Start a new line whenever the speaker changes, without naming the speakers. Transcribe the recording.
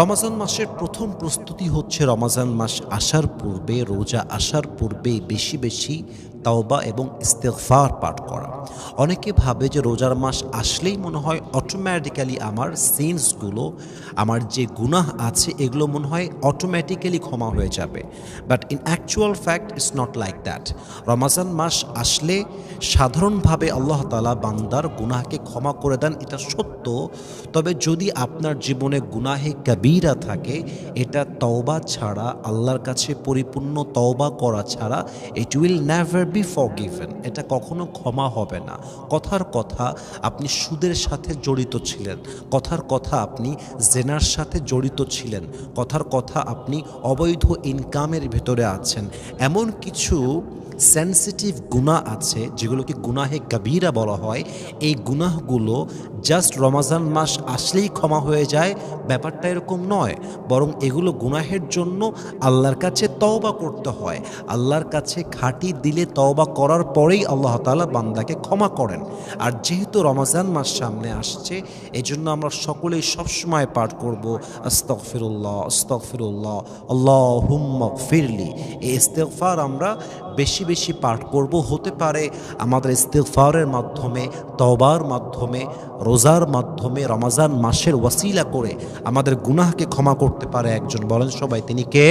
রমাজান মাসের প্রথম প্রস্তুতি হচ্ছে রমাজান মাস আসার পূর্বে, রোজা আসার পূর্বে বেশি বেশি তাওবা এবং ইস্তেগফার পাঠ করা। অনেকে ভাবে যে রোজার মাস আসলেই মনে হয় অটোমেটিক্যালি আমার সিনসগুলো, আমার যে গুনাহ আছে এগুলো মনে হয় অটোমেটিক্যালি ক্ষমা হয়ে যাবে। But in actual fact it's not like that. Ramzan মাস আসলে সাধারণভাবে আল্লাহ তাআলা বান্দার গুনাহকে ক্ষমা করে দেন, এটা সত্য। তবে যদি আপনার জীবনে গুনাহে কাবীরা থাকে, এটা তওবা ছাড়া, আল্লাহর কাছে পরিপূর্ণ তওবা করা ছাড়া it will never be forgiven. এটা কখনো ক্ষমা হবে না। কথার কথা আপনি সুদের সাথে জড়িত ছিলেন, কথার কথা আপনি জেনার সাথে জড়িত ছিলেন, কথার কথা আপনি অবৈধ ইনকামের ভেতরে আছেন। এমন কিছু সেনসিটিভ গুনাহ আছে যেগুলোকে গুনাহে কাবীরা বলা হয়। এই গুনাহগুলো জাস্ট রমাজান মাস আসলেই ক্ষমা হয়ে যায়, ব্যাপারটা এরকম নয়। বরং এগুলো গুনাহের জন্য আল্লাহর কাছে তওবা করতে হয়। আল্লাহর কাছে খাঁটি দিলে তওবা করার পরেই আল্লাহ তাআলা বান্দাকে ক্ষমা করেন। আর যেহেতু রমাজান মাস সামনে আসছে, এজন্য আমরা সকলেই সবসময় পাঠ করব আস্তাগফিরুল্লাহ আস্তাগফিরুল্লাহ আল্লাহুম্মা গফিরলি। এই ইস্তেগফার আমরা বেশি বেশি পাঠ করব। হতে পারে আমাদের ইস্তেগফারের মাধ্যমে, তওবার মাধ্যমে, রোজার মাধ্যমে রমাজান মাসের ওয়াসিলা করে আমাদের গুনাহকে ক্ষমা করতে পারে একজন। বলেন সবাই, তিনি কে?